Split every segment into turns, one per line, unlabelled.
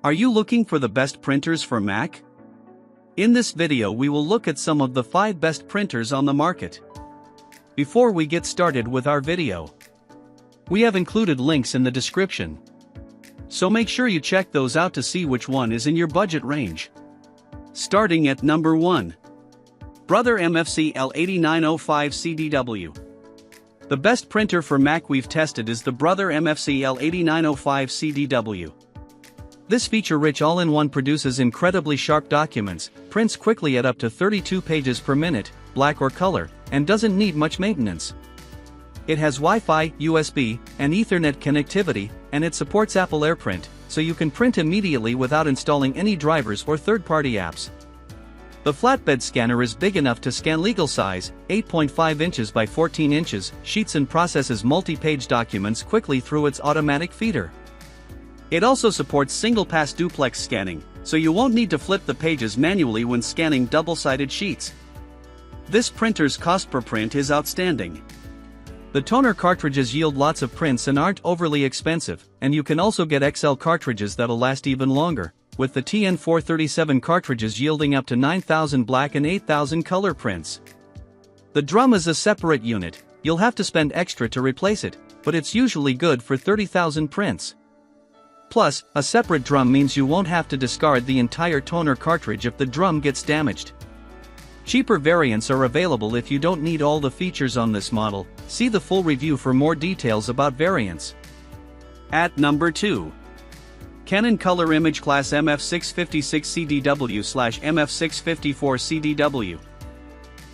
Are you looking for the best printers for Mac? In this video we will look at some of the 5 best printers on the market. Before we get started with our video, we have included links in the description, so make sure you check those out to see which one is in your budget range. Starting at number 1. Brother MFC L8905 CDW. The best printer for Mac we've tested is the Brother MFC L8905 CDW. This feature-rich all-in-one produces incredibly sharp documents, prints quickly at up to 32 pages per minute, black or color, and doesn't need much maintenance. It has Wi-Fi, USB, and Ethernet connectivity, and it supports Apple AirPrint, so you can print immediately without installing any drivers or third-party apps. The flatbed scanner is big enough to scan legal size, 8.5 inches by 14 inches, sheets and processes multi-page documents quickly through its automatic feeder. It also supports single-pass duplex scanning, so you won't need to flip the pages manually when scanning double-sided sheets. This printer's cost per print is outstanding. The toner cartridges yield lots of prints and aren't overly expensive, and you can also get XL cartridges that'll last even longer, with the TN437 cartridges yielding up to 9,000 black and 8,000 color prints. The drum is a separate unit, you'll have to spend extra to replace it, but it's usually good for 30,000 prints. Plus, a separate drum means you won't have to discard the entire toner cartridge if the drum gets damaged. Cheaper variants are available if you don't need all the features on this model. See the full review for more details about variants. At number 2. Canon Color imageCLASS MF656 CDW/MF654 CDW.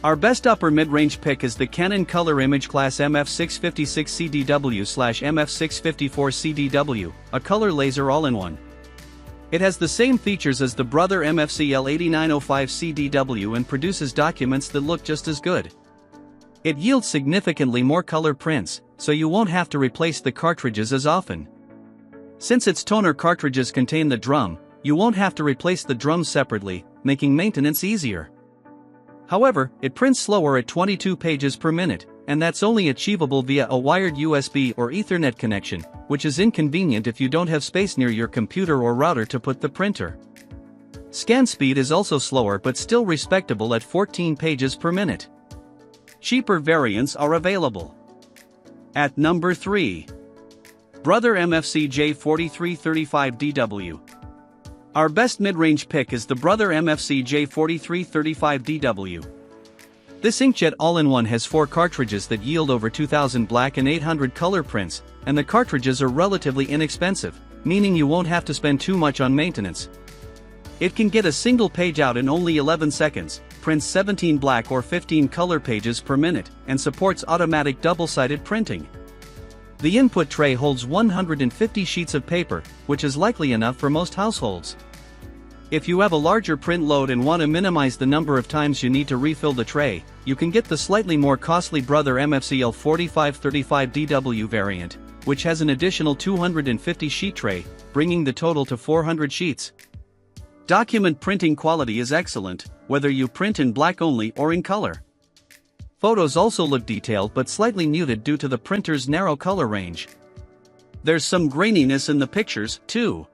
Our best upper mid-range pick is the Canon Color imageCLASS MF656 CDW/MF654 CDW, a color laser all-in-one. It has the same features as the Brother MFC L8905 CDW and produces documents that look just as good. It yields significantly more color prints, so you won't have to replace the cartridges as often. Since its toner cartridges contain the drum, you won't have to replace the drums separately, making maintenance easier. However, it prints slower at 22 pages per minute, and that's only achievable via a wired USB or Ethernet connection, which is inconvenient if you don't have space near your computer or router to put the printer. Scan speed is also slower but still respectable at 14 pages per minute. Cheaper variants are available. At number 3. Brother MFC J4335DW. Our best mid-range pick is the Brother MFC J4335DW. This inkjet all-in-one has 4 cartridges that yield over 2,000 black and 800 color prints, and the cartridges are relatively inexpensive, meaning you won't have to spend too much on maintenance. It can get a single page out in only 11 seconds, prints 17 black or 15 color pages per minute, and supports automatic double-sided printing. The input tray holds 150 sheets of paper, which is likely enough for most households. If you have a larger print load and want to minimize the number of times you need to refill the tray, you can get the slightly more costly Brother MFC L4535DW variant, which has an additional 250 sheet tray, bringing the total to 400 sheets. Document printing quality is excellent, whether you print in black only or in color. Photos also look detailed but slightly muted due to the printer's narrow color range. There's some graininess in the pictures, too.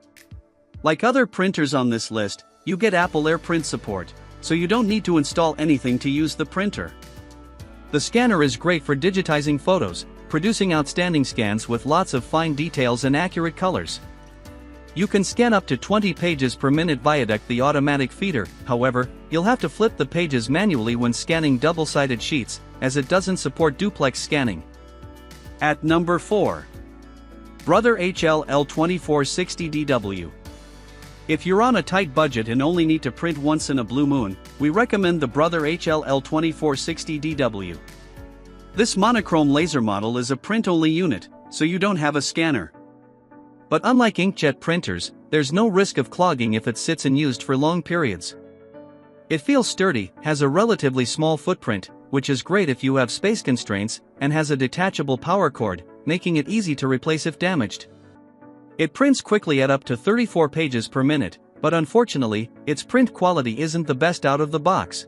Like other printers on this list, you get Apple AirPrint support, so you don't need to install anything to use the printer. The scanner is great for digitizing photos, producing outstanding scans with lots of fine details and accurate colors. You can scan up to 20 pages per minute via the automatic feeder. However, you'll have to flip the pages manually when scanning double-sided sheets, as it doesn't support duplex scanning. At number 4. Brother HL L2460DW. If you're on a tight budget and only need to print once in a blue moon, we recommend the Brother HL L2460DW. This monochrome laser model is a print-only unit, so you don't have a scanner. But unlike inkjet printers, there's no risk of clogging if it sits unused for long periods. It feels sturdy, has a relatively small footprint, which is great if you have space constraints, and has a detachable power cord, making it easy to replace if damaged. It prints quickly at up to 34 pages per minute, but unfortunately, its print quality isn't the best out of the box.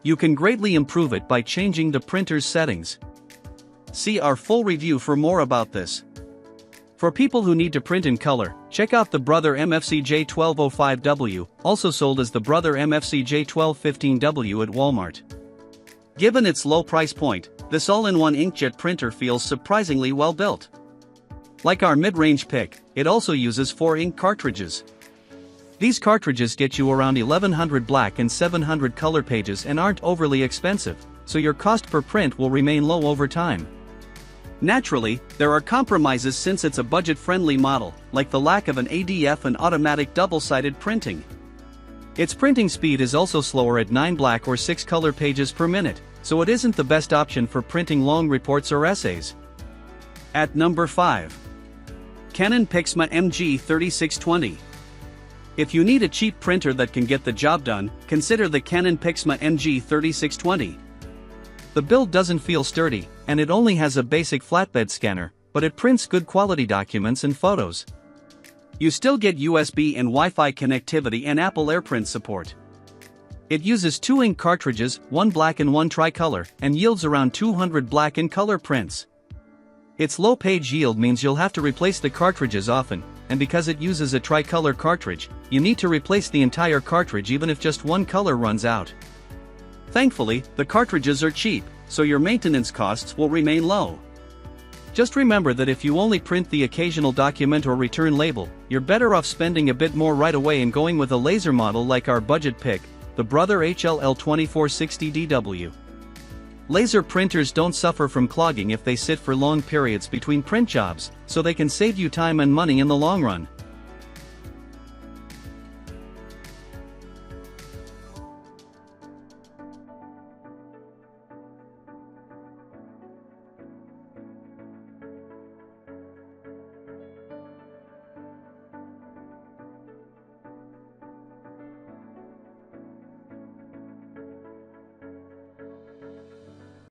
You can greatly improve it by changing the printer's settings. See our full review for more about this. For people who need to print in color, check out the Brother MFC J1205W, also sold as the Brother MFC J1215W at Walmart. Given its low price point, this all-in-one inkjet printer feels surprisingly well built. Like our mid-range pick, it also uses 4 ink cartridges. These cartridges get you around 1100 black and 700 color pages and aren't overly expensive, so your cost per print will remain low over time. Naturally, there are compromises since it's a budget-friendly model, like the lack of an ADF and automatic double-sided printing. Its printing speed is also slower at 9 black or 6 color pages per minute, so it isn't the best option for printing long reports or essays. At number 5. Canon PIXMA MG3620. If you need a cheap printer that can get the job done, consider the Canon PIXMA MG3620. The build doesn't feel sturdy, and it only has a basic flatbed scanner, but it prints good quality documents and photos. You still get USB and Wi-Fi connectivity and Apple AirPrint support. It uses 2 ink cartridges, 1 black and 1 tricolor, and yields around 200 black and color prints. Its low page yield means you'll have to replace the cartridges often, and because it uses a tricolor cartridge, you need to replace the entire cartridge even if just one color runs out. Thankfully, the cartridges are cheap, so your maintenance costs will remain low. Just remember that if you only print the occasional document or return label, you're better off spending a bit more right away and going with a laser model like our budget pick, the Brother HLL2460DW. Laser printers don't suffer from clogging if they sit for long periods between print jobs, so they can save you time and money in the long run.